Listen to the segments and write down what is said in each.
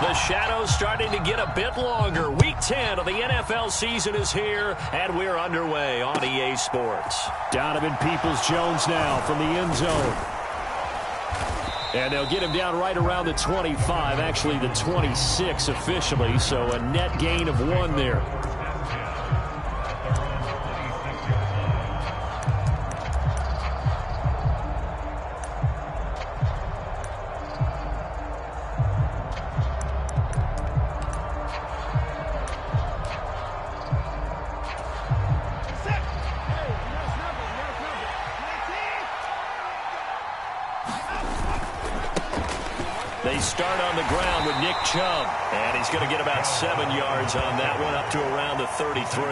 The shadow's starting to get a bit longer. Week 10 of the NFL season is here, and we're underway on EA Sports. Donovan Peoples-Jones now from the end zone. And they'll get him down right around the 25, actually the 26 officially, so a net gain of 1 there. They start on the ground with Nick Chubb, and he's going to get about 7 yards on that one, up to around the 33.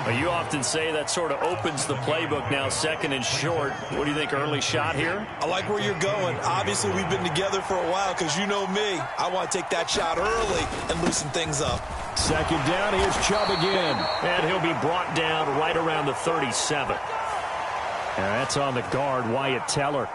Well, you often say that sort of opens the playbook now, second and short. What do you think, early shot here? I like where you're going. Obviously, we've been together for a while because you know me. I want to take that shot early and loosen things up. Second down, here's Chubb again. And he'll be brought down right around the 37. And that's on the guard, Wyatt Teller.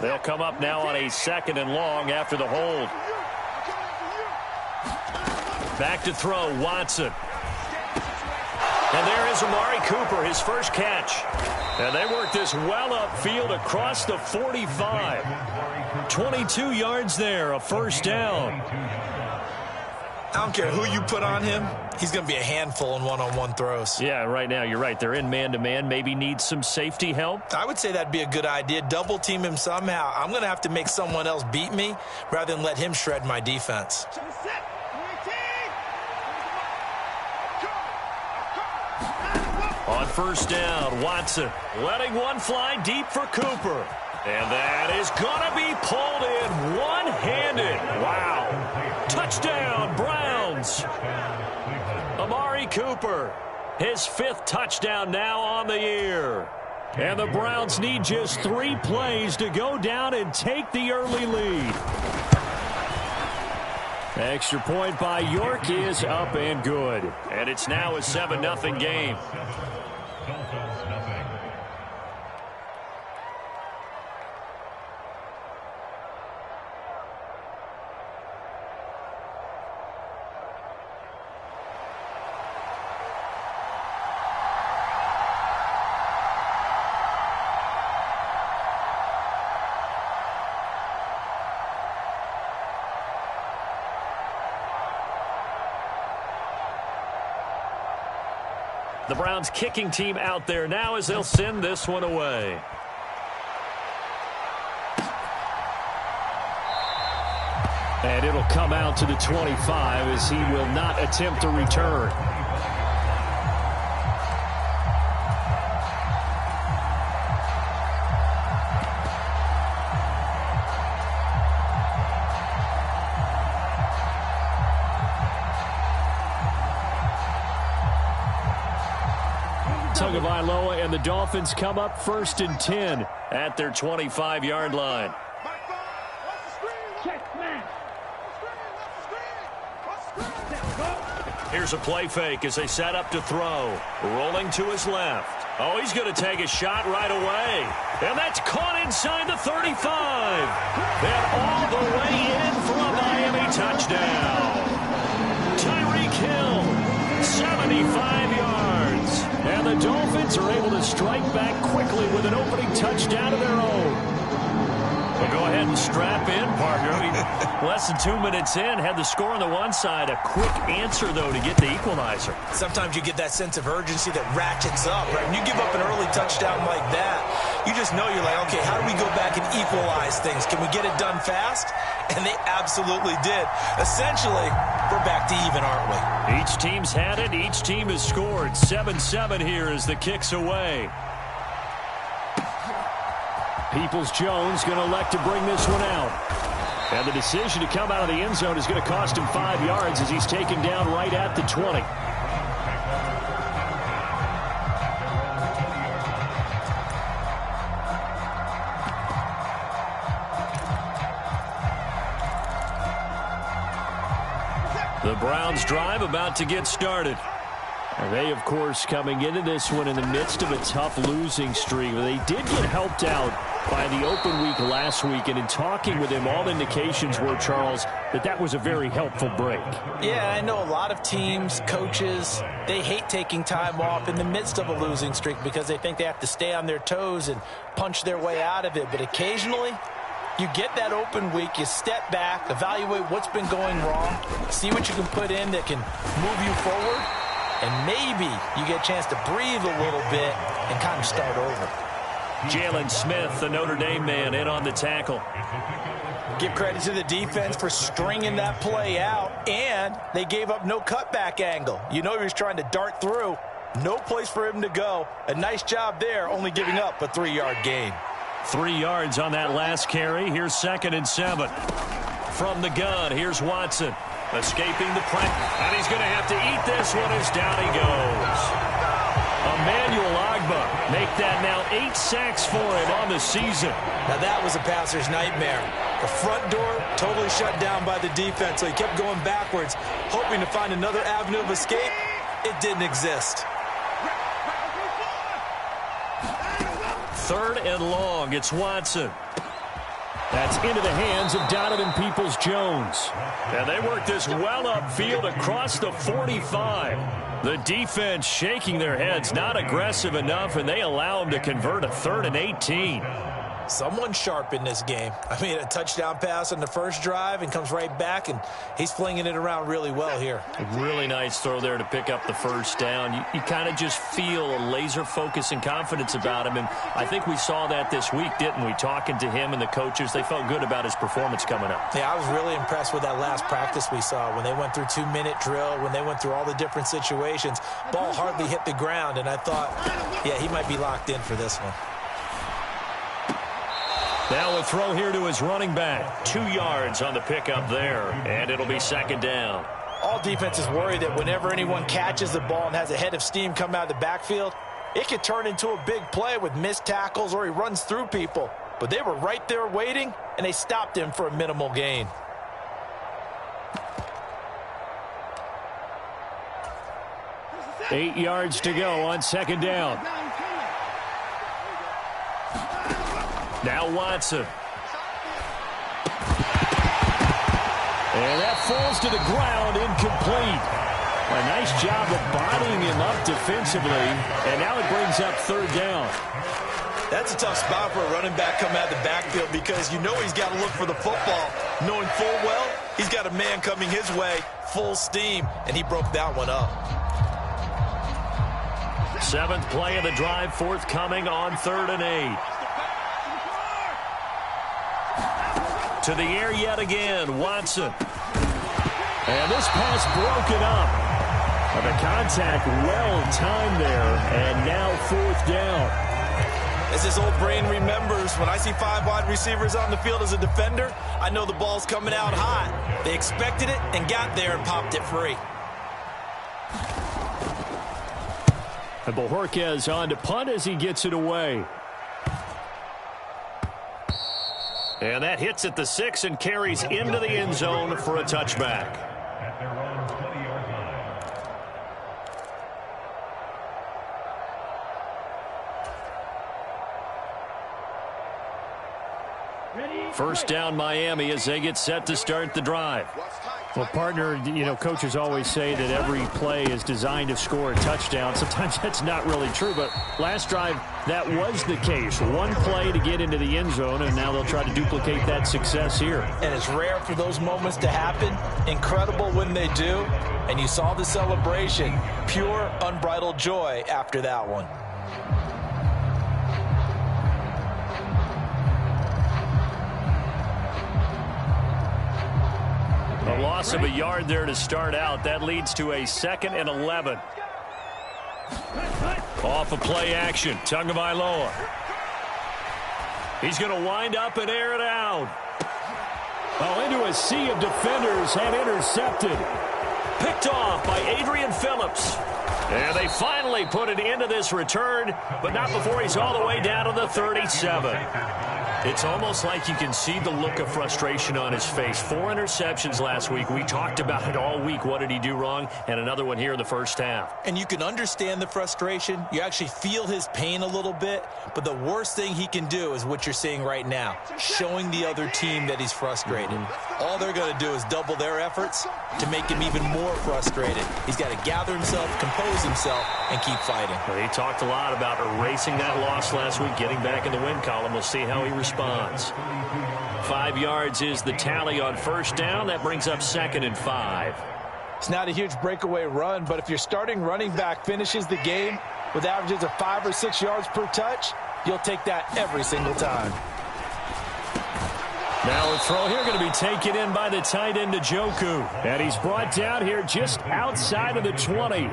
They'll come up now on a 2nd and long after the hold. Back to throw, Watson. And there is Amari Cooper, his first catch. And they work this well upfield across the 45. 22 yards there, a first down. I don't care who you put on him. He's going to be a handful in one-on-one throws. Yeah, right now, you're right. They're in man-to-man. Maybe need some safety help. I would say that'd be a good idea. Double team him somehow. I'm going to have to make someone else beat me rather than let him shred my defense. On first down, Watson letting one fly deep for Cooper. And that is going to be pulled in one-handed. Wow. Touchdown, Browns. Amari Cooper, his 5th touchdown now on the year. And the Browns need just 3 plays to go down and take the early lead. Extra point by York is up and good. And it's now a 7-0 game. The Browns kicking team out there now as they'll send this one away. And it'll come out to the 25 as he will not attempt to return. Tagovailoa and the Dolphins come up 1st and 10 at their 25-yard line. Here's a play fake as they set up to throw. Rolling to his left. Oh, he's going to take a shot right away. And that's caught inside the 35. And all the way in for a Miami touchdown. Tyreek Hill, 75 yards. And the Dolphins are able to strike back quickly with an opening touchdown of their own. Well, go ahead and strap in, partner. Less than 2 minutes in, had the score on the one side. A quick answer, though, to get the equalizer. Sometimes you get that sense of urgency that ratchets up, right? When you give up an early touchdown like that, you just know you're like, okay, how do we go back and equalize things? Can we get it done fast? And they absolutely did. Essentially, we're back to even, aren't we? Each team's had it. Each team has scored. 7-7 here as the kick's away. Peoples-Jones going to elect to bring this one out. And the decision to come out of the end zone is going to cost him 5 yards as he's taken down right at the 20. The Browns drive about to get started. And they, of course, coming into this one in the midst of a tough losing streak. They did get helped out by the open week last week, and in talking with him, all indications were, Charles, that was a very helpful break. Yeah, I know a lot of teams, coaches, they hate taking time off in the midst of a losing streak because they think they have to stay on their toes and punch their way out of it. But occasionally, you get that open week, you step back, evaluate what's been going wrong, see what you can put in that can move you forward, and maybe you get a chance to breathe a little bit and kind of start over. Jalen Smith, the Notre Dame man, in on the tackle. Give credit to the defense for stringing that play out, and they gave up no cutback angle. You know he was trying to dart through. No place for him to go. A nice job there, only giving up a 3-yard gain. 3 yards on that last carry. Here's 2nd and 7. From the gun, here's Watson. Escaping the pressure. And he's going to have to eat this one as down he goes. Emmanuel Ogbah make that now 8 sacks for him on the season. Now that was a passer's nightmare. The front door totally shut down by the defense, so he kept going backwards, hoping to find another avenue of escape. It didn't exist. 3rd and long. It's Watson. That's into the hands of Donovan Peoples-Jones. And they work this well upfield across the 45. The defense shaking their heads, not aggressive enough, and they allow him to convert a 3rd and 18. Someone sharp in this game. I mean, a touchdown pass on the first drive and comes right back, and he's flinging it around really well here. A really nice throw there to pick up the first down. You kind of just feel a laser focus and confidence about him, and I think we saw that this week, didn't we? Talking to him and the coaches, they felt good about his performance coming up. Yeah, I was really impressed with that last practice we saw when they went through 2-minute drill, when they went through all the different situations. Ball hardly hit the ground, and I thought, yeah, he might be locked in for this one. Now a throw here to his running back. 2 yards on the pickup there, and it'll be 2nd down. All defenses worry that whenever anyone catches the ball and has a head of steam come out of the backfield, it could turn into a big play with missed tackles or he runs through people. But they were right there waiting, and they stopped him for a minimal gain. Eight yards to go on 2nd down. Now Watson. And that falls to the ground, incomplete. A nice job of bodying him up defensively, and now it brings up 3rd down. That's a tough spot for a running back coming out of the backfield because you know he's got to look for the football, knowing full well he's got a man coming his way, full steam, and he broke that one up. 7th play of the drive, forthcoming on 3rd and 8. To the air yet again, Watson. And this pass broken up. And the contact well timed there, and now 4th down. As his old brain remembers, when I see 5 wide receivers on the field as a defender, I know the ball's coming out hot. They expected it and got there and popped it free. And Bojorquez on to punt as he gets it away. And that hits at the 6 and carries into the end zone for a touchback. First down, Miami, as they get set to start the drive. Well, partner, you know, coaches always say that every play is designed to score a touchdown. Sometimes that's not really true, but last drive, that was the case. One play to get into the end zone, and now they'll try to duplicate that success here. And it's rare for those moments to happen. Incredible when they do. And you saw the celebration. Pure, unbridled joy after that one. A loss of a yard there to start out. That leads to a 2nd and 11. Off of play action, Tagovailoa. He's going to wind up and air it out. Oh, into a sea of defenders and intercepted. Picked off by Adrian Phillips. And they finally put it into this return, but not before he's all the way down to the 37. It's almost like you can see the look of frustration on his face. 4 interceptions last week. We talked about it all week. What did he do wrong? And another one here in the first half. And you can understand the frustration. You actually feel his pain a little bit. But the worst thing he can do is what you're seeing right now, showing the other team that he's frustrated. All they're going to do is double their efforts to make him even more frustrated. He's got to gather himself, compose himself, and keep fighting. Well, he talked a lot about erasing that loss last week, getting back in the win column. We'll see how he responds. 5 yards is the tally on first down. That brings up 2nd and 5. It's not a huge breakaway run, but if your starting running back finishes the game with averages of 5 or 6 yards per touch, you'll take that every single time. Now a throw here going to be taken in by the tight end, Njoku. And he's brought down here just outside of the 20.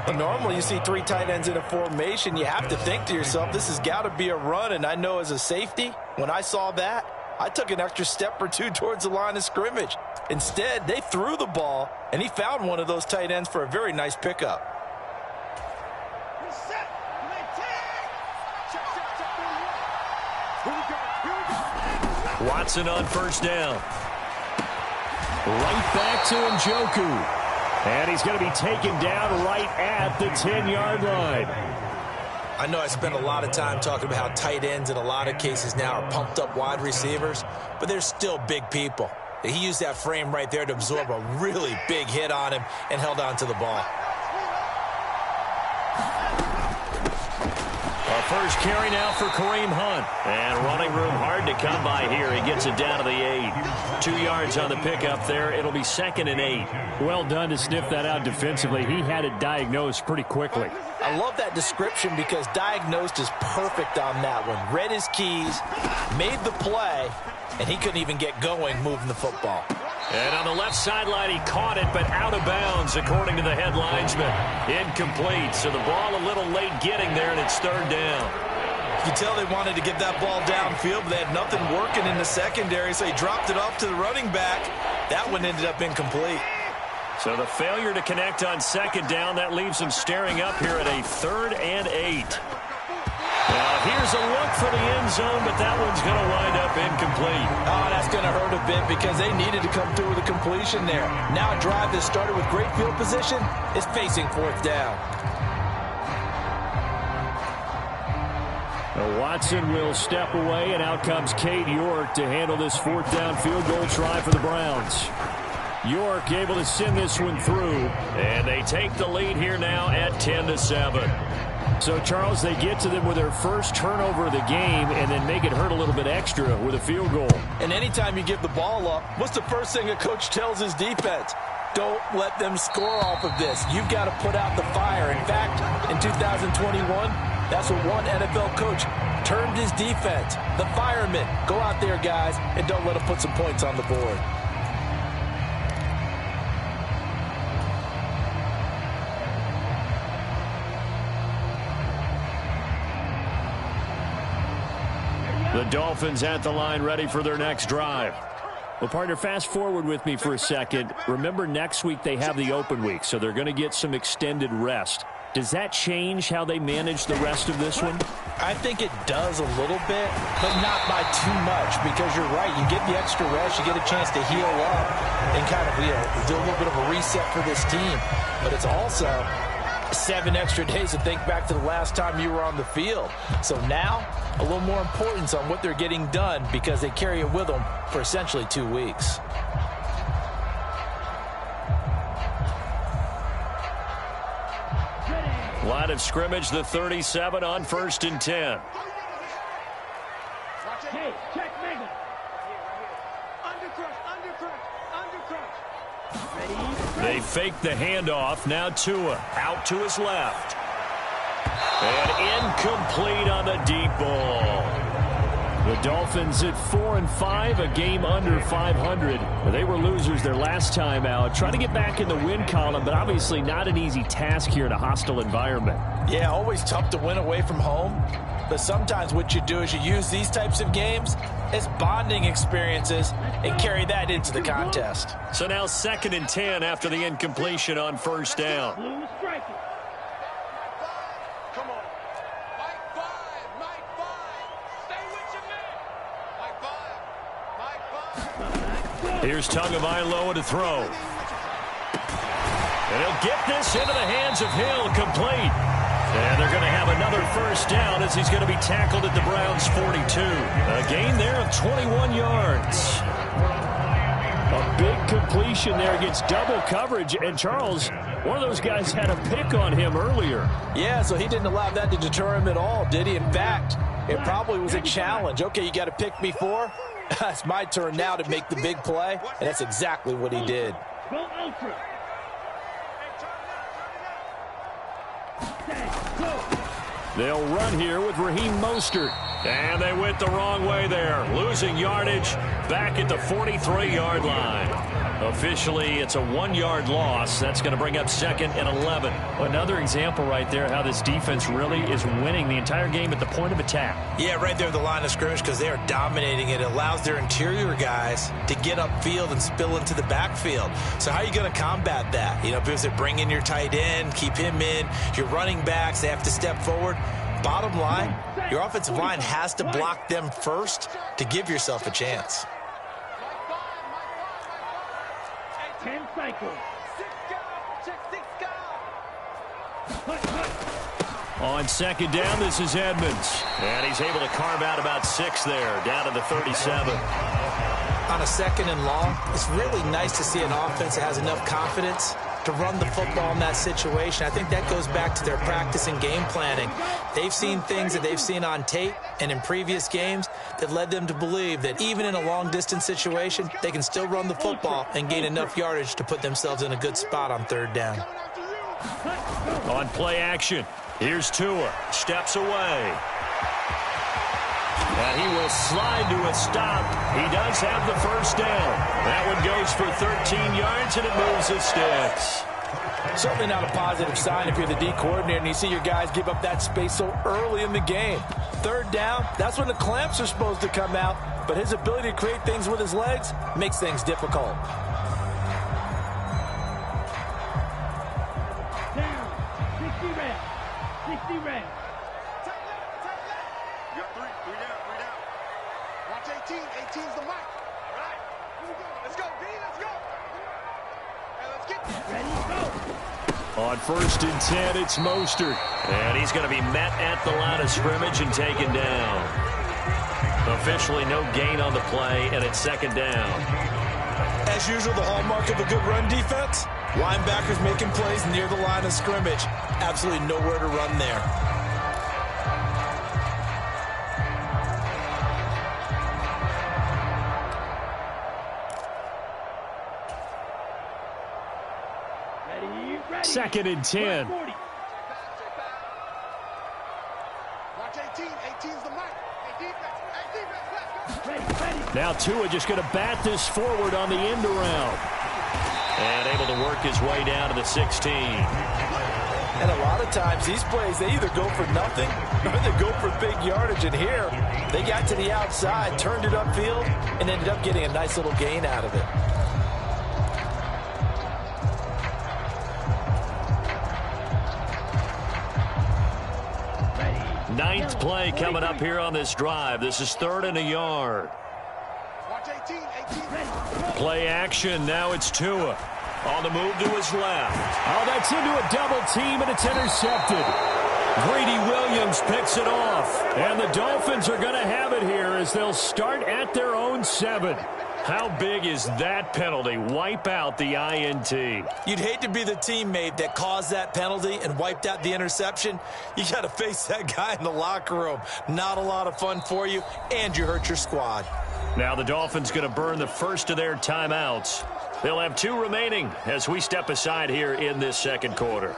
Well, normally you see 3 tight ends in a formation. You have to think to yourself, this has got to be a run. And I know as a safety, when I saw that, I took an extra step or 2 towards the line of scrimmage. Instead, they threw the ball, and he found one of those tight ends for a very nice pickup. Watson on first down. Right back to Njoku. And he's going to be taken down right at the 10-yard line. I know I spent a lot of time talking about how tight ends in a lot of cases now are pumped up wide receivers, but they're still big people. He used that frame right there to absorb a really big hit on him and held on to the ball. First carry now for Kareem Hunt. And running room hard to come by here. He gets it down to the 8. 2 yards on the pickup there. It'll be 2nd and 8. Well done to sniff that out defensively. He had it diagnosed pretty quickly. I love that description because diagnosed is perfect on that one. Read his keys, made the play, and he couldn't even get going moving the football. And on the left sideline, he caught it, but out of bounds, according to the head linesman. Incomplete, so the ball a little late getting there, and it's 3rd down. You can tell they wanted to get that ball downfield, but they had nothing working in the secondary, so he dropped it off to the running back. That one ended up incomplete. So the failure to connect on 2nd down, that leaves him staring up here at a 3rd and 8. Now, here's a look for the end zone, but that one's going to wind up incomplete. Oh, that's going to hurt a bit because they needed to come through with a completion there. Now a drive that started with great field position is facing 4th down. Now Watson will step away, and out comes Cade York to handle this 4th down field goal try for the Browns. York able to send this one through. And they take the lead here now at 10-7. So, Charles, they get to them with their first turnover of the game and then make it hurt a little bit extra with a field goal. And anytime you give the ball up, what's the first thing a coach tells his defense? Don't let them score off of this. You've got to put out the fire. In fact, in 2021, that's what one NFL coach termed his defense. The firemen. Go out there, guys, and don't let them put some points on the board. The Dolphins at the line ready for their next drive. Well, partner, fast forward with me for a second. Remember, next week they have the open week, so they're going to get some extended rest. Does that change how they manage the rest of this one? I think it does a little bit, but not by too much, because you're right. You get the extra rest, you get a chance to heal up and kind of do a little bit of a reset for this team. But it's also 7 extra days to think back to the last time you were on the field. So now, a little more importance on what they're getting done because they carry it with them for essentially 2 weeks. Line of scrimmage, the 37 on 1st and 10. Hey, check Megan. Undercrush. They fake the handoff. Now Tua out to his left. And incomplete on the deep ball. The Dolphins at 4-5, a game under 500. They were losers their last time out. Trying to get back in the win column, but obviously not an easy task here in a hostile environment. Yeah, always tough to win away from home. But sometimes what you do is you use these types of games as bonding experiences and carry that into the contest. So now 2nd and 10 after the incompletion on first down. Here's Tagovailoa to throw. And he'll get this into the hands of Hill, complete. And they're going to have another first down as he's going to be tackled at the Browns' 42. A gain there of 21 yards. A big completion there against double coverage. And Charles, one of those guys had a pick on him earlier. Yeah, so he didn't allow that to deter him at all, did he? In fact, it probably was a challenge. Okay, you got to pick me 4. It's my turn now to make the big play, and that's exactly what he did. They'll run here with Raheem Mostert. And they went the wrong way there, losing yardage back at the 43-yard line. Officially, it's a 1-yard loss. That's going to bring up 2nd and 11. Another example right there how this defense really is winning the entire game at the point of attack. Yeah, right there at the line of scrimmage because they are dominating it. It allows their interior guys to get upfield and spill into the backfield. So how are you going to combat that? You know, because they bring in your tight end, keep him in. Your running backs, they have to step forward. Bottom line, your offensive line has to block them first to give yourself a chance. 10 cycles. On 2nd down, this is Edmonds. And he's able to carve out about 6 there, down to the 37. On a 2nd and long, it's really nice to see an offense that has enough confidence to run the football in that situation. I think that goes back to their practice and game planning. They've seen things that they've seen on tape and in previous games that led them to believe that even in a long-distance situation, they can still run the football and gain enough yardage to put themselves in a good spot on 3rd down. On play action, here's Tua. Steps away. And he will slide to a stop. He does have the first down. That one goes for 13 yards, and it moves the sticks. Certainly not a positive sign if you're the D coordinator and you see your guys give up that space so early in the game. 3rd down, that's when the clamps are supposed to come out, but his ability to create things with his legs makes things difficult. Down. 60 reps. 60 reps. You got 3 down. Watch 18. 18's the mic. All right. Here we go. Let's go, D. Let's go. And let's get this. Ready, go. On 1st and 10, it's Mostert. And he's going to be met at the line of scrimmage and taken down. Officially no gain on the play, and it's 2nd down. As usual, the hallmark of a good run defense, linebackers making plays near the line of scrimmage. Absolutely nowhere to run there. Ready, ready. 2nd and 10. 40. Watch 18. 18's the mic. Hey, defense. Hey, defense. Let's go. Ready, ready. Now Tua just going to bat this forward on the end around. And able to work his way down to the 16. And a lot of times, these plays, they either go for nothing or they go for big yardage. And here, they got to the outside, turned it upfield, and ended up getting a nice little gain out of it. Ninth play coming up here on this drive. This is 3rd and a yard. Watch 18. 18. Play action. Now it's Tua. On the move to his left. Oh, that's into a double team, and it's intercepted. Greedy Williams picks it off. And the Dolphins are going to have it here as they'll start at their own 7. How big is that penalty? Wipe out the INT. You'd hate to be the teammate that caused that penalty and wiped out the interception. You got to face that guy in the locker room. Not a lot of fun for you, and you hurt your squad. Now the Dolphins going to burn the first of their timeouts. They'll have 2 remaining as we step aside here in this 2nd quarter.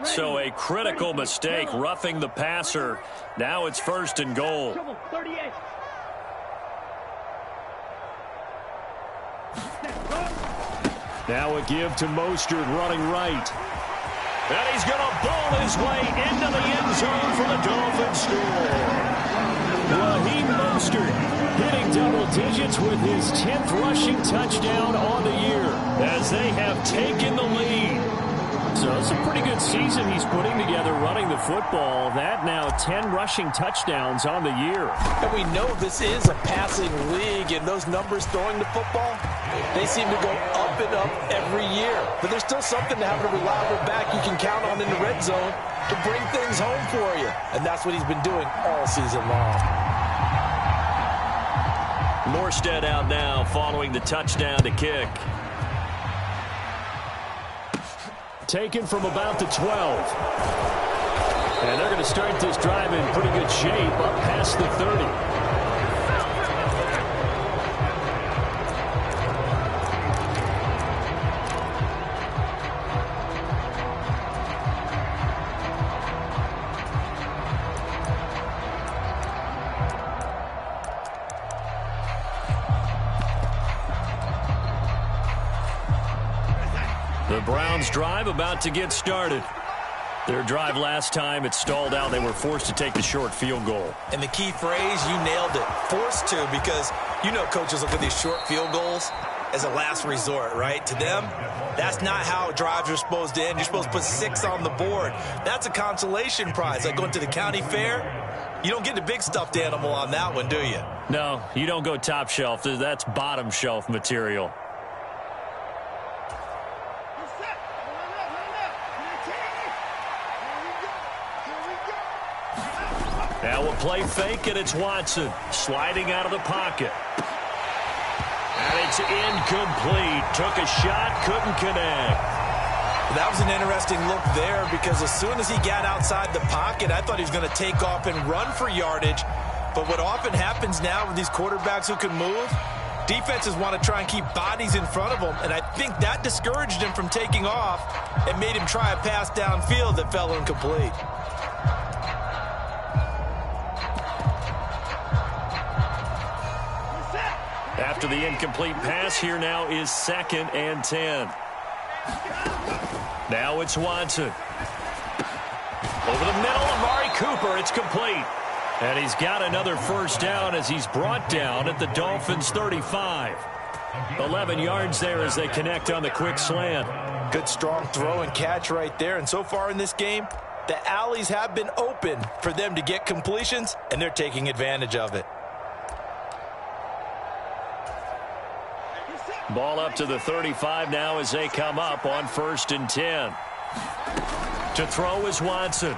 So a critical mistake, roughing the passer. Now it's 1st and goal. 38. Now a give to Mostert running right. And he's going to ball his way into the end zone for the Dolphins score. Raheem Mostert hitting double digits with his 10th rushing touchdown on the year as they have taken the lead. So it's a pretty good season he's putting together running the football. That now 10 rushing touchdowns on the year. And we know this is a passing league, and those numbers throwing the football, they seem to go up and up every year. But there's still something to having a reliable back you can count on in the red zone to bring things home for you. And that's what he's been doing all season long. Morstead out now following the touchdown to kick. Taken from about the 12. And they're going to start this drive in pretty good shape up past the 30. The Browns drive about to get started. Their drive last time, it stalled out. They were forced to take the short field goal. And the key phrase, you nailed it. Forced to, because you know coaches look at these short field goals as a last resort, right? To them, that's not how drives are supposed to end. You're supposed to put 6 on the board. That's a consolation prize. Like going to the county fair, you don't get the big stuffed animal on that one, do you? No, you don't go top shelf. That's bottom shelf material. Now we'll play fake, and it's Watson sliding out of the pocket. And it's incomplete. Took a shot, couldn't connect. That was an interesting look there, because as soon as he got outside the pocket, I thought he was going to take off and run for yardage. But what often happens now with these quarterbacks who can move, defenses want to try and keep bodies in front of them, and I think that discouraged him from taking off and made him try a pass downfield that fell incomplete. After the incomplete pass, here now is 2nd and 10. Now it's Watson. Over the middle, Amari Cooper. It's complete. And he's got another first down as he's brought down at the Dolphins' 35. 11 yards there as they connect on the quick slant. Good strong throw and catch right there. And so far in this game, the alleys have been open for them to get completions, and they're taking advantage of it. Ball up to the 35 now as they come up on 1st and 10. To throw is Watson.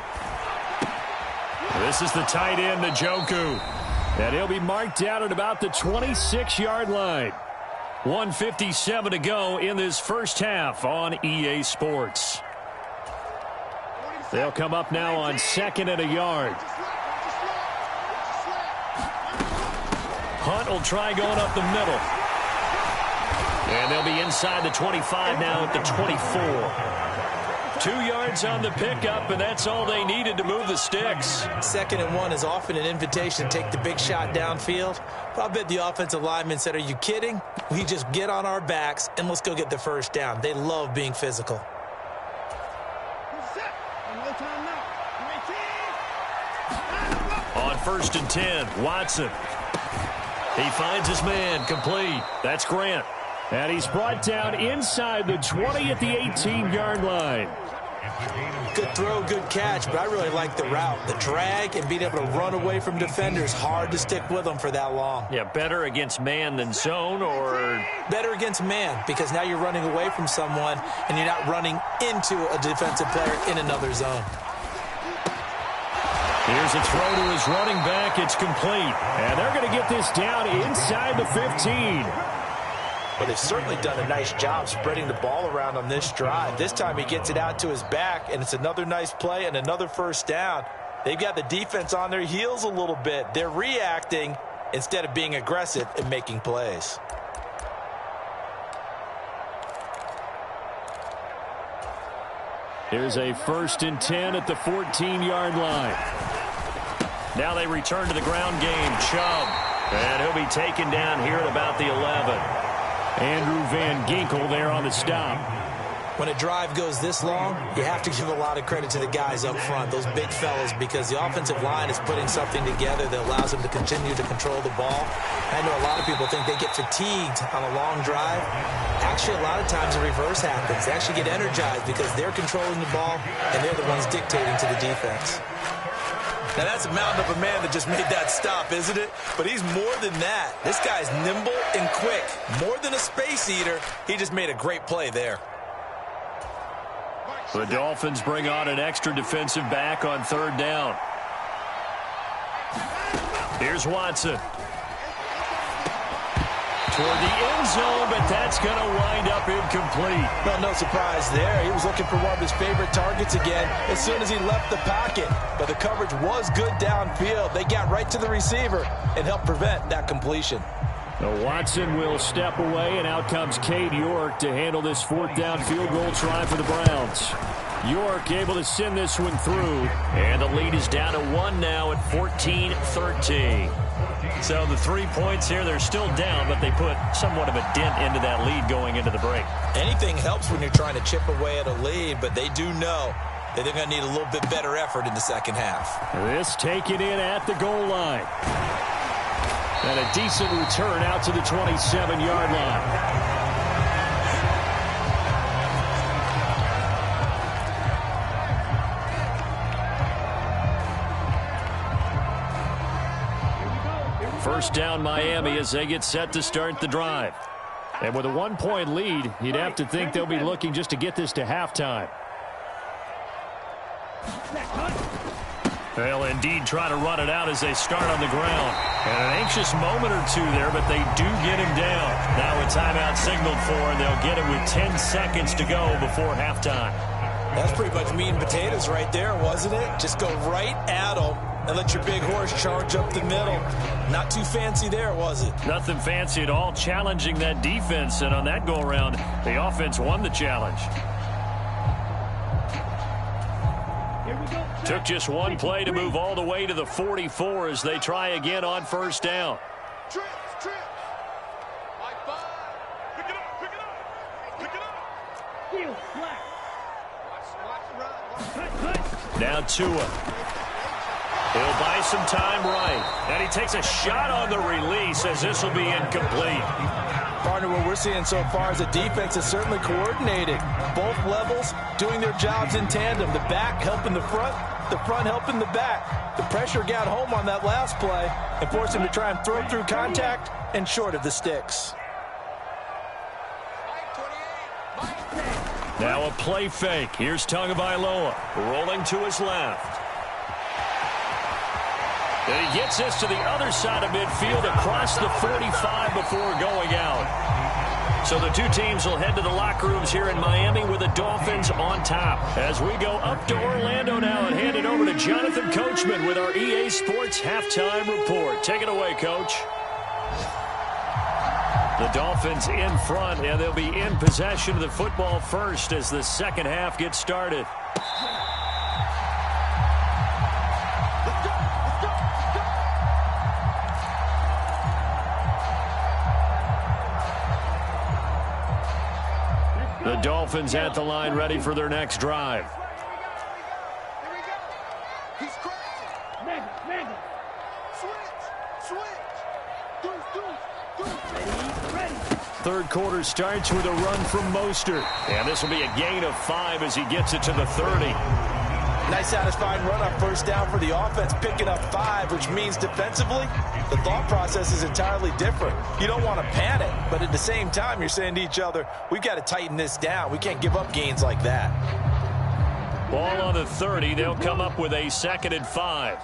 This is the tight end, Njoku. And he'll be marked down at about the 26-yard line. 1:57 to go in this first half on EA Sports. They'll come up now on 2nd and a yard. Hunt will try going up the middle. And they'll be inside the 25 now at the 24. 2 yards on the pickup, and that's all they needed to move the sticks. 2nd and 1 is often an invitation to take the big shot downfield. But I bet the offensive linemen said, are you kidding? We just get on our backs, and let's go get the first down. They love being physical. On 1st and 10, Watson. He finds his man, complete. That's Grant. And he's brought down inside the 20 at the 18-yard line. Good throw, good catch, but I really like the route. The drag and being able to run away from defenders, hard to stick with them for that long. Yeah, better against man than zone, or? Better against man, because now you're running away from someone and you're not running into a defensive player in another zone. Here's a throw to his running back. It's complete. And they're going to get this down inside the 15. But they've certainly done a nice job spreading the ball around on this drive. This time he gets it out to his back, and it's another nice play and another first down. They've got the defense on their heels a little bit. They're reacting instead of being aggressive and making plays. Here's a 1st and 10 at the 14-yard line. Now they return to the ground game. Chubb. And he'll be taken down here at about the 11. Andrew Van Ginkel there on the stop. When a drive goes this long, you have to give a lot of credit to the guys up front, those big fellas, because the offensive line is putting something together that allows them to continue to control the ball. I know a lot of people think they get fatigued on a long drive. Actually, a lot of times the reverse happens. They actually get energized because they're controlling the ball, and they're the ones dictating to the defense. Now, that's a mountain of a man that just made that stop, isn't it? But he's more than that. This guy's nimble and quick. More than a space eater, he just made a great play there. The Dolphins bring on an extra defensive back on third down. Here's Watson. Toward the end zone, but that's going to wind up incomplete. Well, no surprise there. He was looking for one of his favorite targets again as soon as he left the pocket. But the coverage was good downfield. They got right to the receiver and helped prevent that completion. Now Watson will step away, and out comes Cade York to handle this fourth down field goal try for the Browns. York able to send this one through, and the lead is down to 1 now at 14-13. So the 3 points here, they're still down, but they put somewhat of a dent into that lead going into the break. Anything helps when you're trying to chip away at a lead, but they do know that they're going to need a little bit better effort in the second half. This taken in at the goal line. And a decent return out to the 27-yard line. First down Miami as they get set to start the drive. And with a 1-point lead, you'd have to think they'll be looking just to get this to halftime. They'll indeed try to run it out as they start on the ground. And an anxious moment or two there, but they do get him down. Now a timeout signaled for, and they'll get it with 10 seconds to go before halftime. That's pretty much meat and potatoes right there, wasn't it? Just go right at them and let your big horse charge up the middle. Not too fancy there, was it? Nothing fancy at all, challenging that defense. And on that go-around, the offense won the challenge. Took just one play to move all the way to the 44 as they try again on first down. Trips. Like 5. Pick it up. Heel, flat. Watch, Now Tua. He'll buy some time right. And he takes a shot on the release as this will be incomplete. Partner, what we're seeing so far is the defense is certainly coordinated. Both levels doing their jobs in tandem. The back helping the front helping the back. The pressure got home on that last play and forced him to try and throw through contact and short of the sticks. Now a play fake. Here's Tagovailoa rolling to his left. And he gets this to the other side of midfield across the 45 before going out. So the two teams will head to the locker rooms here in Miami with the Dolphins on top. As we go up to Orlando now and hand it over to Jonathan Coachman with our EA Sports Halftime Report. Take it away, Coach. The Dolphins in front, and they'll be in possession of the football first as the second half gets started. The Dolphins at the line ready for their next drive. Here we go. He's crazy. Mega. Switch. Ready. Third quarter starts with a run from Mostert. And this will be a gain of 5 as he gets it to the 30. Nice satisfying run on first down for the offense, picking up 5, which means defensively, the thought process is entirely different. You don't want to panic, but at the same time, you're saying to each other, we've got to tighten this down. We can't give up gains like that. Ball on the 30. They'll come up with a 2nd and 5.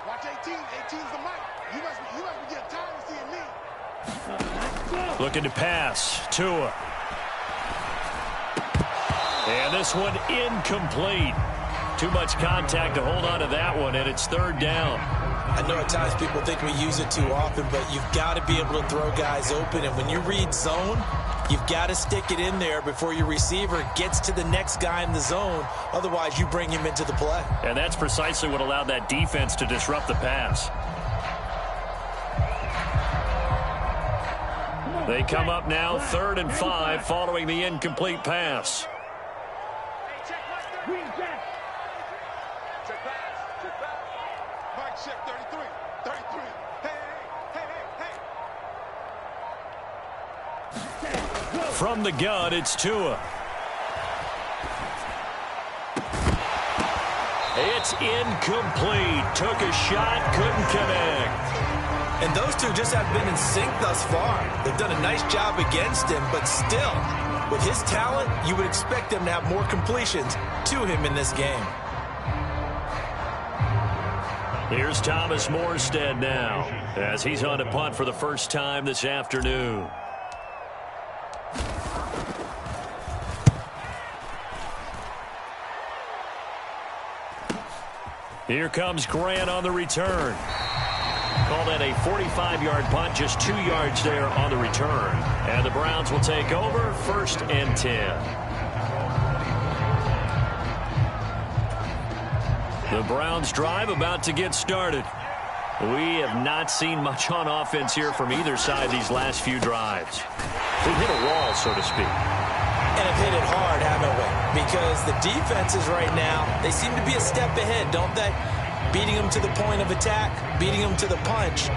Watch 18. 18's the mic. You must be getting tired of seeing me. Looking to pass. Tua. And this one incomplete. Too much contact to hold on to that one, and it's third down. I know at times people think we use it too often, but you've got to be able to throw guys open. And when you read zone, you've got to stick it in there before your receiver gets to the next guy in the zone. Otherwise, you bring him into the play. And that's precisely what allowed that defense to disrupt the pass. They come up now 3rd and 5 following the incomplete pass. Green jack. Check pass. Check pass. Mike, check 33. 33. Hey. From the gun, it's Tua. It's incomplete. Took a shot, couldn't connect. And those two just have been in sync thus far. They've done a nice job against him, but still, with his talent, you would expect them to have more completions to him in this game. Here's Thomas Morstead now, as he's on to punt for the first time this afternoon. Here comes Grant on the return. Call that a 45-yard punt, just 2 yards there on the return. And the Browns will take over 1st and 10. The Browns drive about to get started. We have not seen much on offense here from either side these last few drives. We've hit a wall, so to speak. And have hit it hard, haven't we? Because the defenses right now, they seem to be a step ahead, don't they? Beating them to the point of attack, beating them to the punch.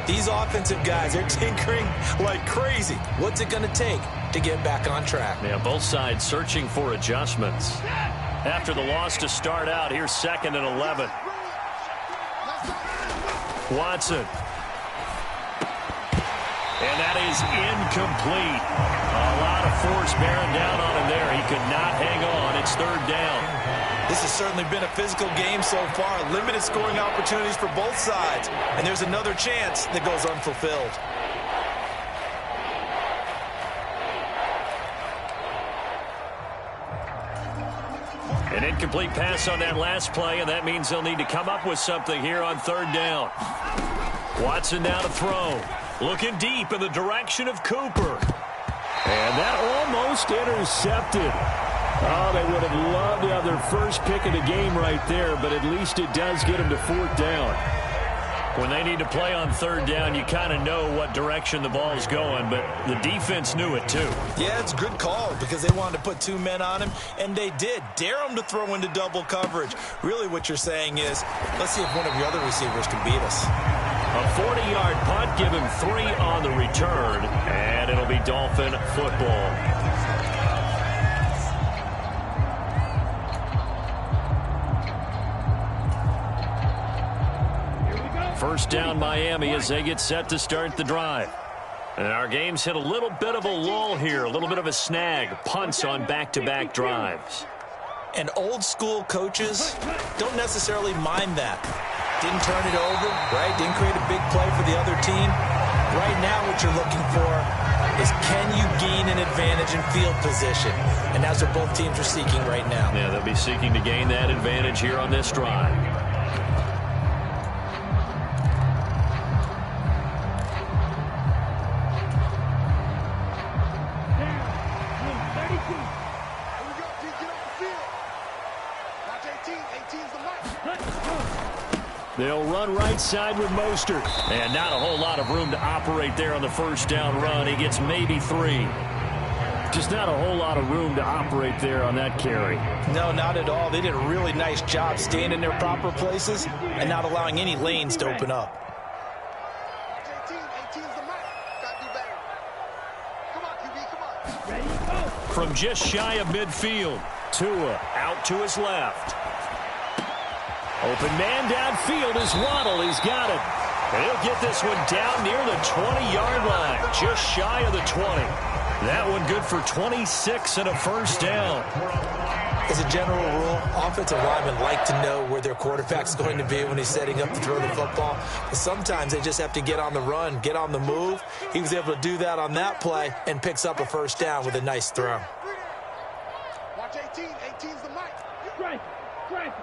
These offensive guys are tinkering like crazy. What's it going to take to get back on track? Yeah, both sides searching for adjustments. After the loss to start out, here's 2nd and 11. Watson. And that is incomplete. A lot of force bearing down on him there. He could not hang on. It's 3rd down. This has certainly been a physical game so far. Limited scoring opportunities for both sides. And there's another chance that goes unfulfilled. An incomplete pass on that last play, and that means they'll need to come up with something here on 3rd down. Watson now to throw. Looking deep in the direction of Cooper. And that almost intercepted. Oh, they would have loved to have their first pick of the game right there, but at least it does get them to 4th down. When they need to play on 3rd down, you kind of know what direction the ball's going, but the defense knew it too. Yeah, it's a good call because they wanted to put 2 men on him, and they did. Dare him to throw into double coverage. Really what you're saying is, let's see if one of your other receivers can beat us. A 40-yard punt, give him 3 on the return, and it'll be Dolphin football. First down Miami as they get set to start the drive. And our game's hit a little bit of a lull here, a little bit of a snag. Punts on back-to-back drives. And old school coaches don't necessarily mind that. Didn't turn it over, right? Didn't create a big play for the other team. Right now what you're looking for is can you gain an advantage in field position? And that's what both teams are seeking right now. Yeah, they'll be seeking to gain that advantage here on this drive. They'll run right side with Mostert. And not a whole lot of room to operate there on the first down run. He gets maybe 3. Just not a whole lot of room to operate there on that carry. No, not at all. They did a really nice job staying in their proper places and not allowing any lanes to open up. 18's the mark. Gotta do better. Come on, QB, come on. Ready, go. From just shy of midfield, Tua out to his left. Open man downfield is Waddle. He's got it. And he'll get this one down near the 20-yard line, just shy of the 20. That one good for 26 and a first down. As a general rule, offensive linemen like to know where their quarterback's going to be when he's setting up to throw the football. But sometimes they just have to get on the run, get on the move. He was able to do that on that play and picks up a first down with a nice throw. Watch 18. 18's the mark. Strike. Strike.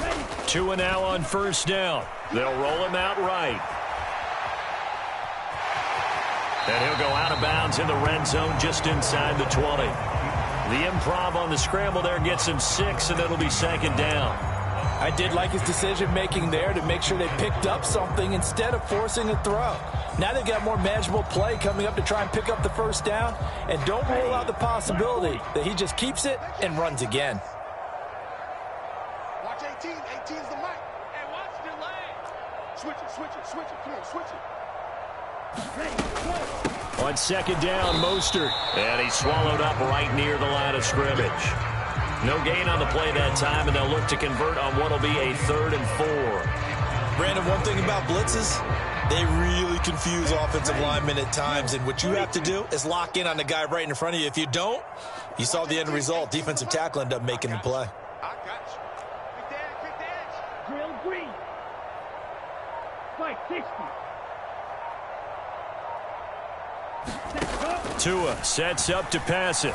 Ready. Tua now on first down. They'll roll him out right. And he'll go out of bounds in the red zone just inside the 20. The improv on the scramble there gets him 6, and it'll be second down. I did like his decision-making there to make sure they picked up something instead of forcing a throw. Now they've got more manageable play coming up to try and pick up the first down, and don't rule out the possibility that he just keeps it and runs again. Watch 18. 18's the mic. And watch the lane. Switch it, switch it, switch it. Come on, switch it. On second down, Mostert. And he swallowed up right near the line of scrimmage. No gain on the play that time, and they'll look to convert on what will be a 3rd and 4. Brandon, one thing about blitzes, they really confuse offensive linemen at times, and what you have to do is lock in on the guy right in front of you. If you don't, you saw the end result. Defensive tackle ended up making the play. I got you. Quick dash, Drill green. Fight 60. Tua sets up to pass it.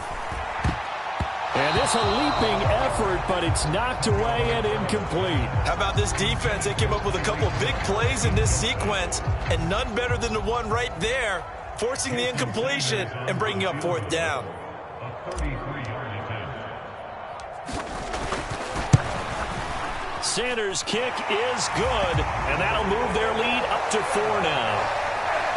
And this a leaping effort, but it's knocked away and incomplete. How about this defense? They came up with a couple of big plays in this sequence, and none better than the one right there, forcing the incompletion and bringing up 4th down. Sanders' kick is good, and that'll move their lead up to 4 now.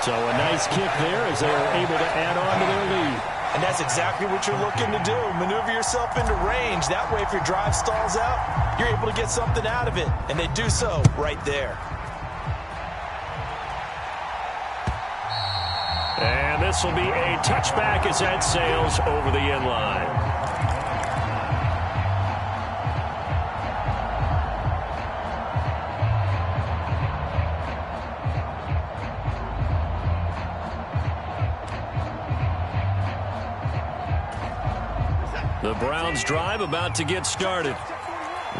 So a nice kick there as they are able to add on to their lead. And that's exactly what you're looking to do. Maneuver yourself into range. That way, if your drive stalls out, you're able to get something out of it. And they do so right there. And this will be a touchback as that sails over the end line. The Browns drive about to get started.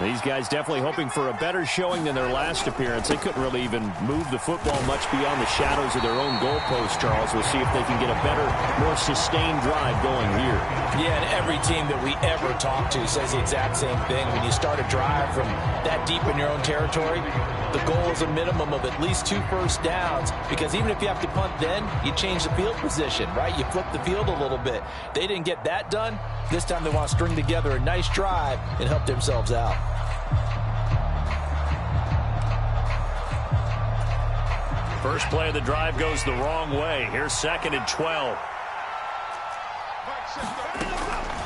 These guys definitely hoping for a better showing than their last appearance. They couldn't really even move the football much beyond the shadows of their own goalpost, Charles. We'll see if they can get a better, more sustained drive going here. Yeah, and every team that we ever talk to says the exact same thing. When you start a drive from that deep in your own territory, the goal is a minimum of at least 2 first downs, because even if you have to punt then, you change the field position, right? You flip the field a little bit. They didn't get that done. This time they want to string together a nice drive and help themselves out. First play of the drive goes the wrong way. Here's 2nd and 12.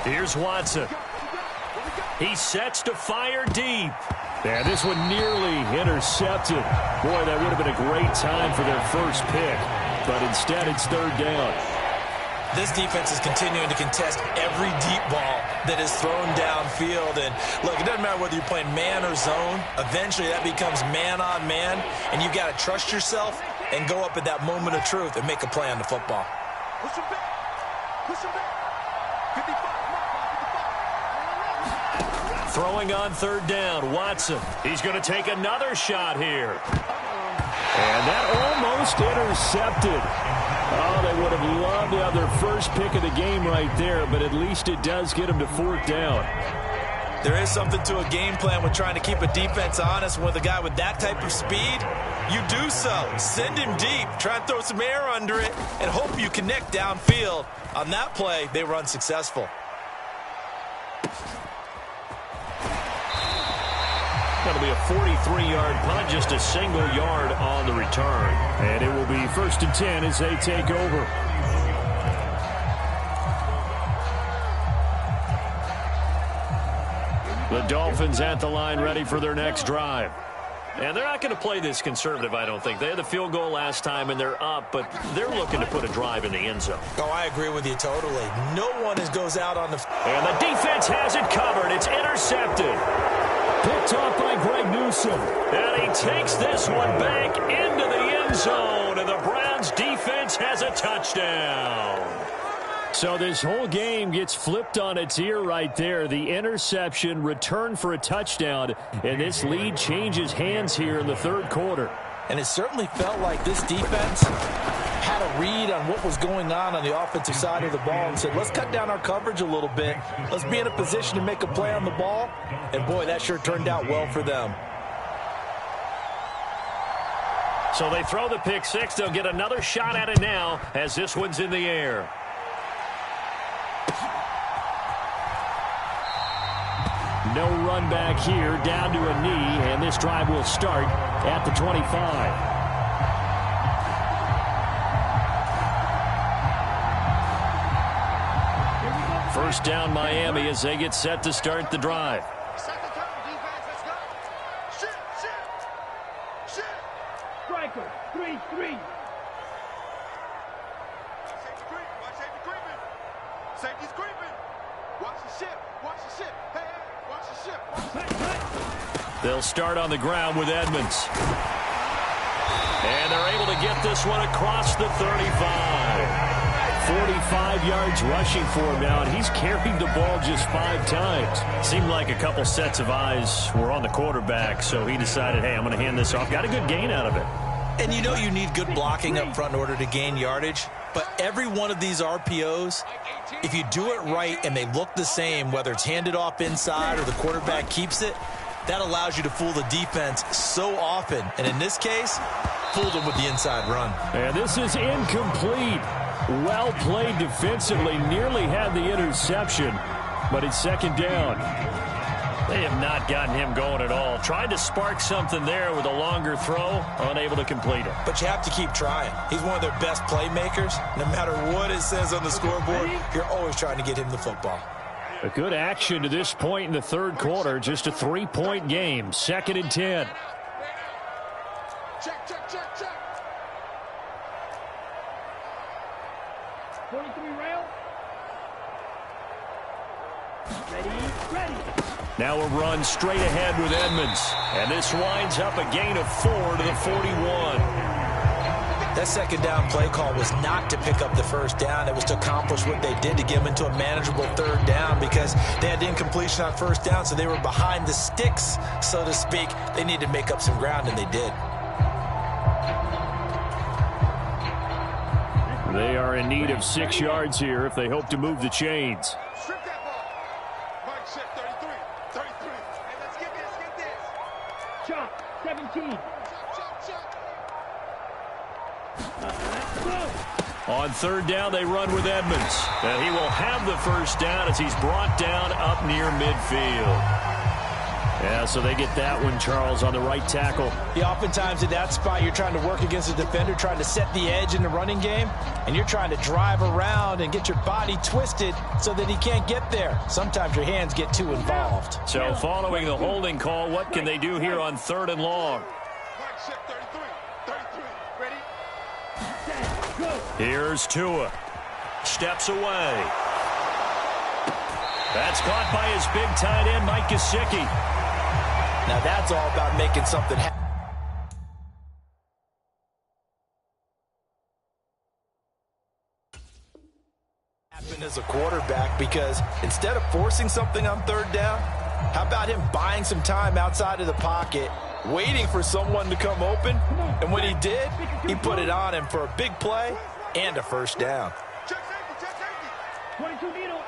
Here's Watson. He sets to fire deep. Yeah, this one nearly intercepted. Boy, that would have been a great time for their first pick. But instead, it's 3rd down. This defense is continuing to contest every deep ball that is thrown downfield. And look, it doesn't matter whether you're playing man or zone. Eventually, that becomes man on man. And you've got to trust yourself and go up at that moment of truth and make a play on the football. Push him back. Push him back. 55. Throwing on 3rd down, Watson. He's going to take another shot here. And that almost intercepted. Oh, they would have loved to have their first pick of the game right there, but at least it does get them to 4th down. There is something to a game plan with trying to keep a defense honest. With a guy with that type of speed, you do so. Send him deep, try and throw some air under it, and hope you connect downfield. On that play, they were unsuccessful. That'll be a 43-yard punt, just a single yard on the return. And it will be 1st and 10 as they take over. The Dolphins at the line ready for their next drive. And they're not going to play this conservative, I don't think. They had the field goal last time, and they're up, but they're looking to put a drive in the end zone. Oh, I agree with you totally. No one goes out on the... And the defense has it covered. It's intercepted. Picked off by Greg Newsome. And he takes this one back into the end zone, and the Browns defense has a touchdown. So this whole game gets flipped on its ear right there. The interception, return for a touchdown, and this lead changes hands here in the 3rd quarter. And it certainly felt like this defense had a read on what was going on the offensive side of the ball and said, let's cut down our coverage a little bit. Let's be in a position to make a play on the ball. And, boy, that sure turned out well for them. So they throw the pick six. They'll get another shot at it now as this one's in the air. No run back here, down to a knee, and this drive will start at the 25. First down, Miami, as they get set to start the drive. Second down, defense, let's go. Shit. Striker, 3-3. Watch safety creeping. Safety's creeping. Watch the ship. Hey, watch the ship. They'll start on the ground with Edmonds. And they're able to get this one across the 35. 45 yards rushing for him now, and he's carried the ball just 5 times. Seemed like a couple sets of eyes were on the quarterback, so he decided, hey, I'm going to hand this off. Got a good gain out of it. And you know you need good blocking up front in order to gain yardage. But every one of these RPOs, if you do it right and they look the same, whether it's handed off inside or the quarterback keeps it, that allows you to fool the defense so often. And in this case, fooled them with the inside run. And this is incomplete. Well played defensively. Nearly had the interception, but it's second down. They have not gotten him going at all. Tried to spark something there with a longer throw, unable to complete it. But you have to keep trying. He's one of their best playmakers. No matter what it says on the scoreboard, you're always trying to get him the football. A good action to this point in the third quarter. Just a 3-point game. Second and 10. Check. 43 rail. Ready. Now a run straight ahead with Edmonds. And this winds up a gain of 4 to the 41. That second down play call was not to pick up the first down. It was to accomplish what they did to get them into a manageable third down because they had incompletion on first down, so they were behind the sticks, so to speak. They needed to make up some ground, and they did. They are in need of 6 yards here if they hope to move the chains. Strip that ball. Mike check 33. Hey, let's get this. Chop, 17. Let's go. On third down, they run with Edmonds. And he will have the first down as he's brought down up near midfield. Yeah, so they get that one, Charles, on the right tackle. Yeah, oftentimes in that spot, you're trying to work against a defender, trying to set the edge in the running game, and you're trying to drive around and get your body twisted so that he can't get there. Sometimes your hands get too involved. So following the holding call, what can they do here on third and long? Mike check 33. Ready? Set, go. Here's Tua. Steps away. That's caught by his big tight end, Mike Gesicki. Now that's all about making something happen as a quarterback, because instead of forcing something on third down, how about him buying some time outside of the pocket, waiting for someone to come open, and when he did, he put it on him for a big play and a first down. Check safety. 22 needle.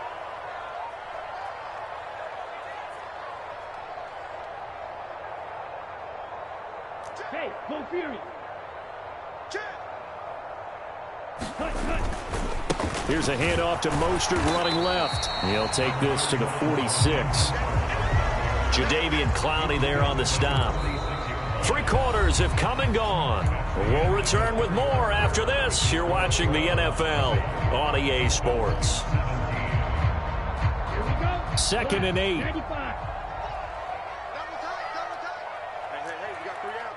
Hey, go Fury. Check. Cut. Here's a handoff to Mostert running left. He'll take this to the 46. Jadeveon Clowney there on the stop. 3 quarters have come and gone. We'll return with more after this. You're watching the NFL on EA Sports. Here we go. Second and 8. 95. Double tight. Hey, we got 3 down.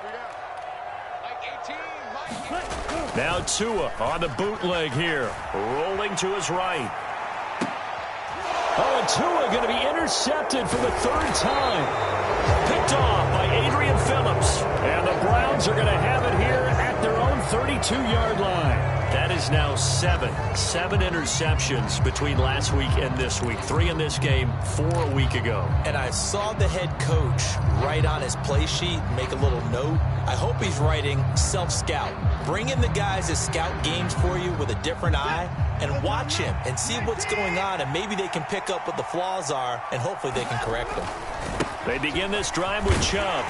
Mike 18, Mike. Cut. Go. Now Tua on the bootleg here. Rolling to his right. Oh, and Tua going to be intercepted for the 3rd time. Picked off by Adrian Phillips. And the Browns are going to have it here at their own 32-yard line. That is now 7 interceptions between last week and this week. 3 in this game, 4 a week ago. And I saw the head coach write on his play sheet, make a little note. I hope he's writing self-scout. Bring in the guys that scout games for you with a different eye and watch him and see what's going on, and maybe they can pick up what the flaws are, and hopefully they can correct them. They begin this drive with Chubb.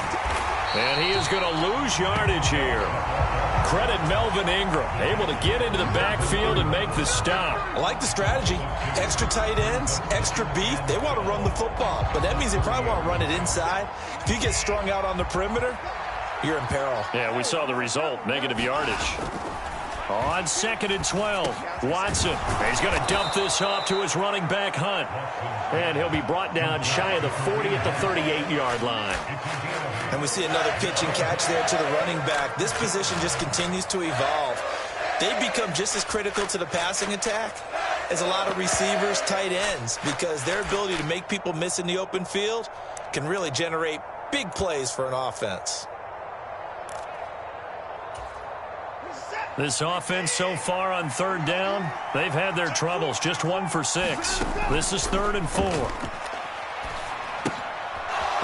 And he is going to lose yardage here. Credit Melvin Ingram, able to get into the backfield and make the stop. I like the strategy. Extra tight ends, extra beef. They want to run the football, but that means they probably want to run it inside. If you get strung out on the perimeter, you're in peril. Yeah, we saw the result, negative yardage. On 2nd and 12, Watson. He's going to dump this off to his running back, Hunt. And he'll be brought down shy of the 40 at the 38-yard line. And we see another pitch and catch there to the running back. This position just continues to evolve. They become just as critical to the passing attack as a lot of receivers, tight ends, because their ability to make people miss in the open field can really generate big plays for an offense. This offense so far on 3rd down, they've had their troubles. Just 1 for 6. This is 3rd and 4.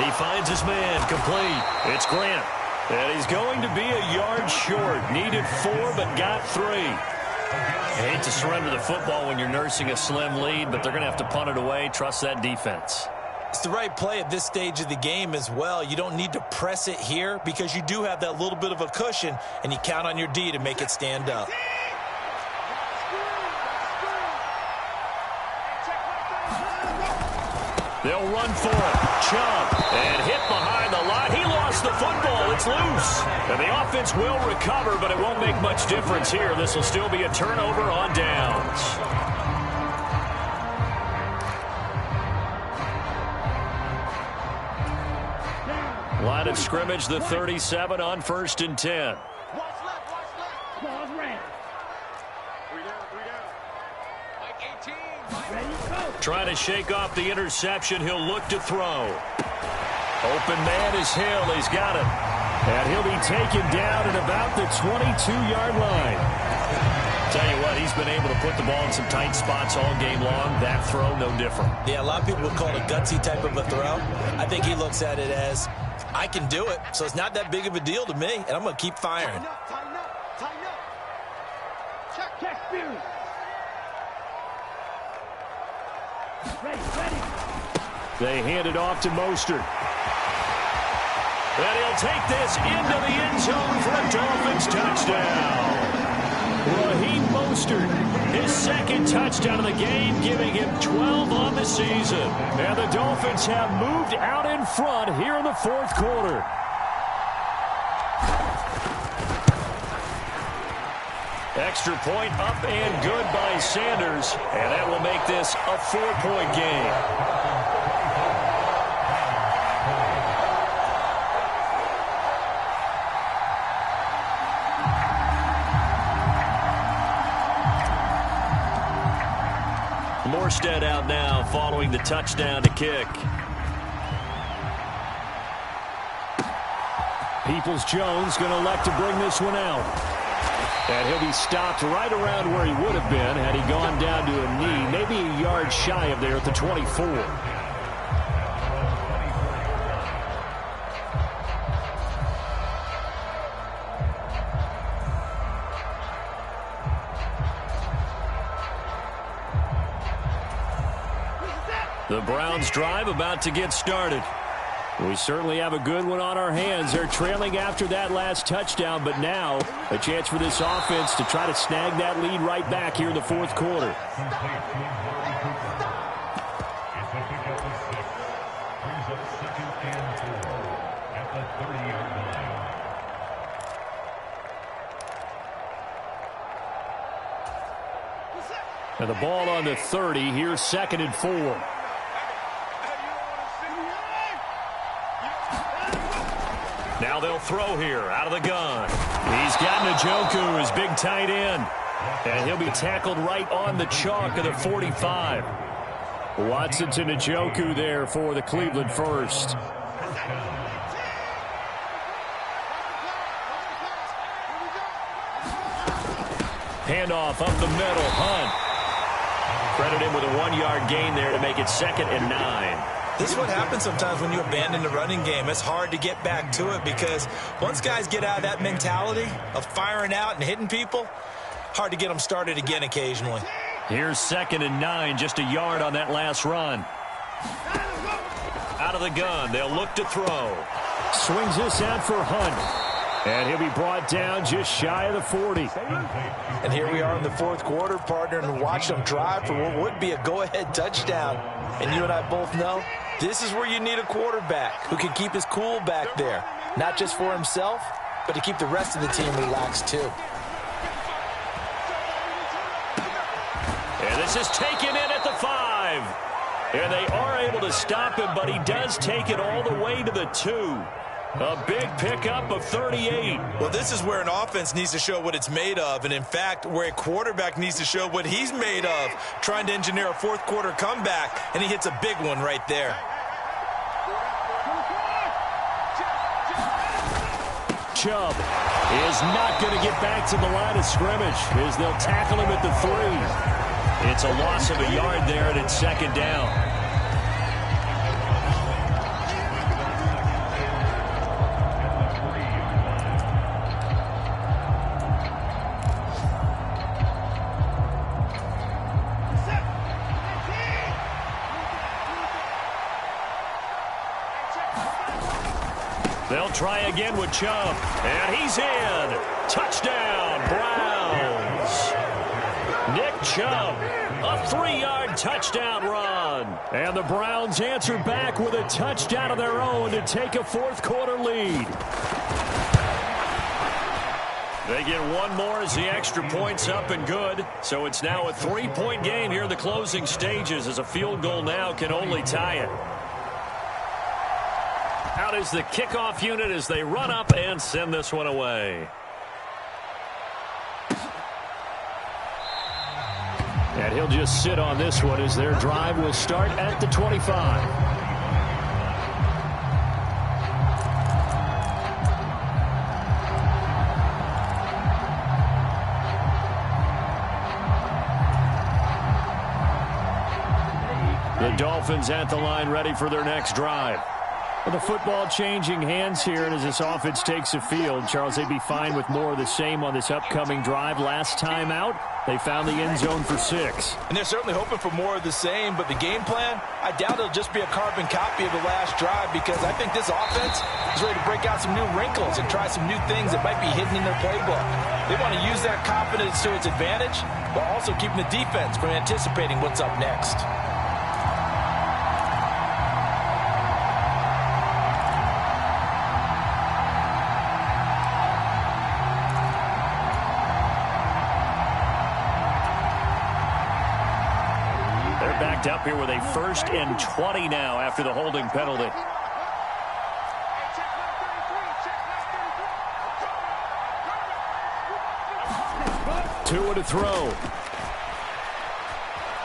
He finds his man, complete. It's Grant. And he's going to be a yard short. Needed 4, but got 3. I hate to surrender the football when you're nursing a slim lead, but they're going to have to punt it away. Trust that defense. It's the right play at this stage of the game as well. You don't need to press it here because you do have that little bit of a cushion, and you count on your D to make it stand up. They'll run for it. Chubb. And hit behind the line. He lost the football. It's loose. And the offense will recover, but it won't make much difference here. This will still be a turnover on downs. Line of scrimmage, the 37 on 1st and 10. Watch left. Ball's red. 3 down. Mike 18. Ready, go. Trying to shake off the interception. He'll look to throw. Open man is Hill. He's got it. And he'll be taken down at about the 22-yard line. Tell you what, he's been able to put the ball in some tight spots all game long. That throw, no different. Yeah, a lot of people would call it a gutsy type of a throw. I think he looks at it as, I can do it, so it's not that big of a deal to me, and I'm going to keep firing. Tighten up. Check Fury. Ready. They hand it off to Mostert. And he'll take this into the end zone for a Dolphins touchdown. Raheem Mostert, his 2nd touchdown of the game, giving him 12 on the season. And the Dolphins have moved out in front here in the 4th quarter. Extra point up and good by Sanders. And that will make this a 4-point game. Morstead out now following the touchdown to kick. Peoples-Jones going to elect to bring this one out. And he'll be stopped right around where he would have been had he gone down to a knee, maybe a yard shy of there at the 24. The Browns drive about to get started. We certainly have a good one on our hands. They're trailing after that last touchdown, but now a chance for this offense to try to snag that lead right back here in the 4th quarter. And the ball on the 30. Here's 2nd and 4. Now they'll throw here out of the gun. He's got Njoku, his big tight end. And he'll be tackled right on the chalk of the 45. Watson to Njoku there for the Cleveland first. Handoff up the middle. Hunt. Credit him with a 1-yard gain there to make it 2nd and 9. This is what happens sometimes when you abandon the running game. It's hard to get back to it because once guys get out of that mentality of firing out and hitting people, hard to get them started again occasionally. Here's 2nd and 9, just a yard on that last run. Out of the gun, they'll look to throw. Swings this out for Hunt. And he'll be brought down just shy of the 40. And here we are in the fourth quarter, partner, and watch them drive for what would be a go-ahead touchdown. And you and I both know this is where you need a quarterback who can keep his cool back there, not just for himself, but to keep the rest of the team relaxed too. And this is taken in at the 5. And they are able to stop him, but he does take it all the way to the 2. A big pickup of 38. Well, this is where an offense needs to show what it's made of, and in fact, where a quarterback needs to show what he's made of, trying to engineer a fourth quarter comeback, and he hits a big one right there. Chubb is not going to get back to the line of scrimmage as they'll tackle him at the 3. It's a loss of a yard there, and it's second down. They'll try again with Chubb, and he's in. Touchdown, Browns. Nick Chubb, a 3-yard touchdown run. And the Browns answer back with a touchdown of their own to take a fourth quarter lead. They get one more as the extra point's up and good. So it's now a 3-point game here in the closing stages, as a field goal now can only tie it. Out is the kickoff unit as they run up and send this one away. And he'll just sit on this one as their drive will start at the 25. The Dolphins at the line ready for their next drive. Well, the football changing hands here, and as this offense takes the field, Charles, they'd be fine with more of the same on this upcoming drive. Last time out, they found the end zone for 6. And they're certainly hoping for more of the same, but the game plan, I doubt it'll just be a carbon copy of the last drive, because I think this offense is ready to break out some new wrinkles and try some new things that might be hidden in their playbook. They want to use that confidence to its advantage, while also keeping the defense from anticipating what's up next. Up here with a 1st and 20 now after the holding penalty. Tua to throw.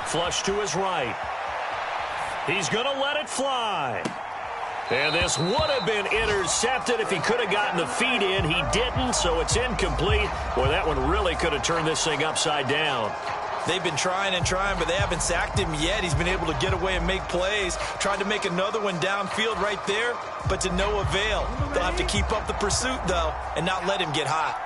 Flush to his right. He's going to let it fly. And this would have been intercepted if he could have gotten the feet in. He didn't, so it's incomplete. Boy, that one really could have turned this thing upside down. They've been trying and trying, but they haven't sacked him yet. He's been able to get away and make plays. Tried to make another one downfield right there, but to no avail. They'll have to keep up the pursuit, though, and not let him get hot.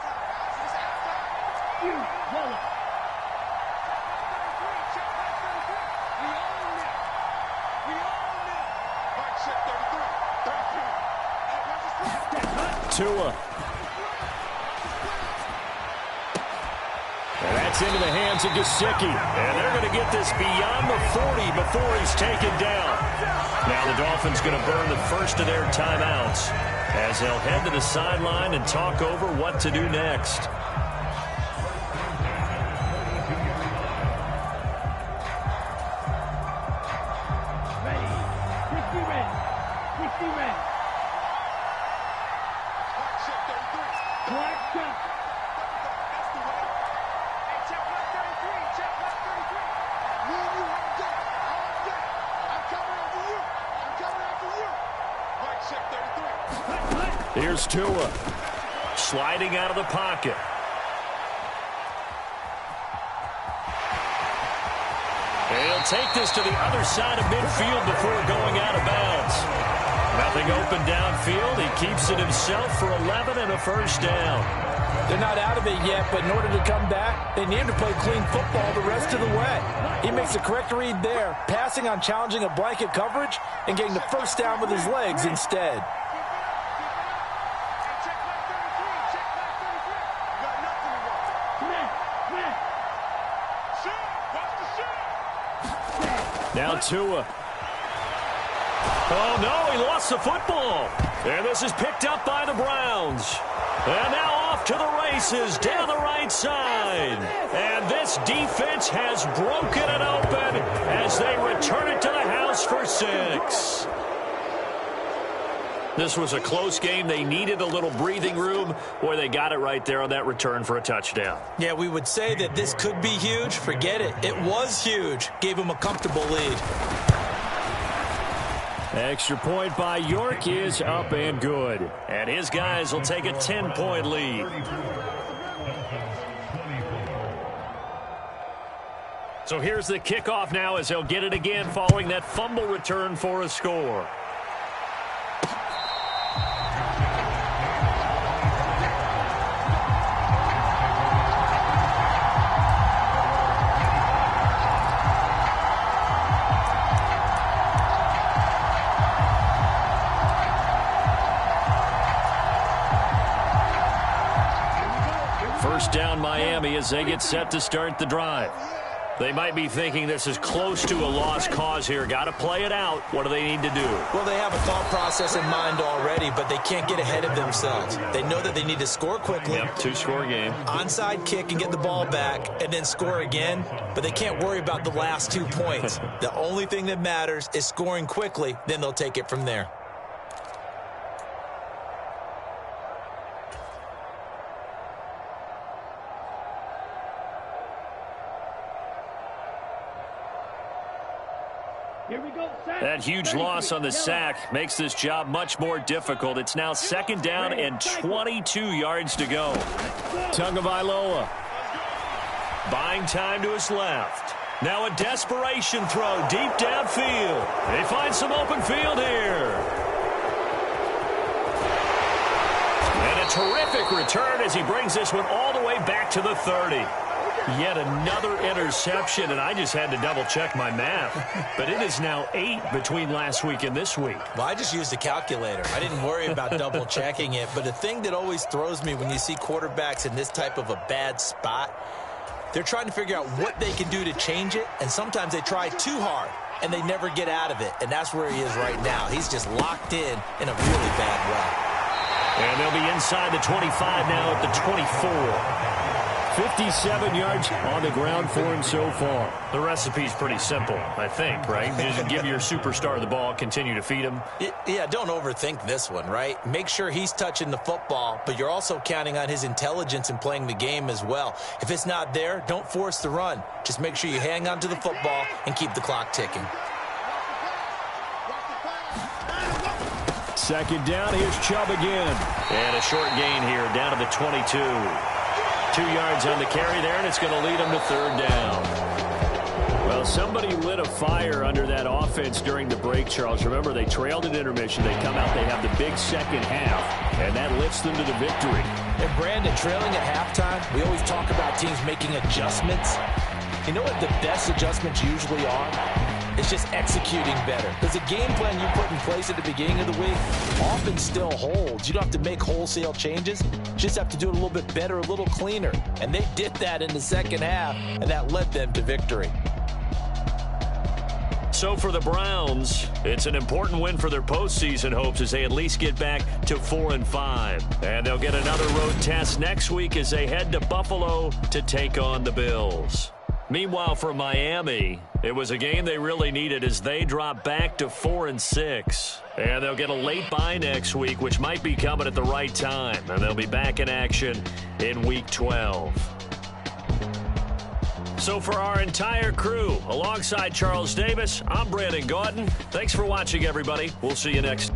Tua. And that's into the hands of Gesicki. And they're going to get this beyond the 40 before he's taken down. Now the Dolphins going to burn the first of their timeouts as they'll head to the sideline and talk over what to do next. Here's Tua. Sliding out of the pocket. And he'll take this to the other side of midfield before going out of bounds. Nothing open downfield. He keeps it himself for 11 and a first down. They're not out of it yet, but in order to come back, they need to play clean football the rest of the way. He makes the correct read there, passing on challenging a blanket coverage and getting the first down with his legs instead. Now Tua. Oh, no, he lost the football. And this is picked up by the Browns. And now off to the races down the right side. And this defense has broken it open as they return it to the house for 6. This was a close game. They needed a little breathing room. Boy, they got it right there on that return for a touchdown. Yeah, we would say that this could be huge. Forget it. It was huge. Gave them a comfortable lead. Extra point by York is up and good. And his guys will take a 10-point lead. So here's the kickoff now as they'll get it again following that fumble return for a score. First down Miami as they get set to start the drive. They might be thinking this is close to a lost cause here. Got to play it out. What do they need to do? Well, they have a thought process in mind already, but they can't get ahead of themselves. They know that they need to score quickly. Yep, 2-score game. Onside kick and get the ball back and then score again, but they can't worry about the last 2 points. The only thing that matters is scoring quickly, then they'll take it from there. Here we go. That huge loss on the sack makes this job much more difficult. It's now 2nd down and 22 yards to go. Tagovailoa. Buying time to his left. Now a desperation throw deep downfield. They find some open field here. And a terrific return as he brings this one all the way back to the 30. Yet another interception, and I just had to double-check my math. But it is now 8 between last week and this week. Well, I just used a calculator. I didn't worry about double-checking it. But the thing that always throws me when you see quarterbacks in this type of a bad spot, they're trying to figure out what they can do to change it, and sometimes they try too hard, and they never get out of it. And that's where he is right now. He's just locked in a really bad way. And they'll be inside the 25 now at the 24. 57 yards on the ground for him so far. The recipe's pretty simple, I think, right? Just give your superstar the ball, continue to feed him. Yeah, don't overthink this one, right? Make sure he's touching the football, but you're also counting on his intelligence in playing the game as well. If it's not there, don't force the run. Just make sure you hang on to the football and keep the clock ticking. 2nd down, here's Chubb again. And a short gain here, down to the 22. 2 yards on the carry there, and it's going to lead them to 3rd down. Well, somebody lit a fire under that offense during the break, Charles. Remember, they trailed at intermission. They come out, they have the big second half, and that lifts them to the victory. And, Brandon, trailing at halftime, we always talk about teams making adjustments. You know what the best adjustments usually are? It's just executing better. Because the game plan you put in place at the beginning of the week often still holds. You don't have to make wholesale changes. You just have to do it a little bit better, a little cleaner. And they did that in the second half, and that led them to victory. So for the Browns, it's an important win for their postseason hopes as they at least get back to 4-5. And they'll get another road test next week as they head to Buffalo to take on the Bills. Meanwhile, for Miami, it was a game they really needed as they drop back to 4-6. And they'll get a late bye next week, which might be coming at the right time. And they'll be back in action in Week 12. So for our entire crew, alongside Charles Davis, I'm Brandon Gautin. Thanks for watching, everybody. We'll see you next.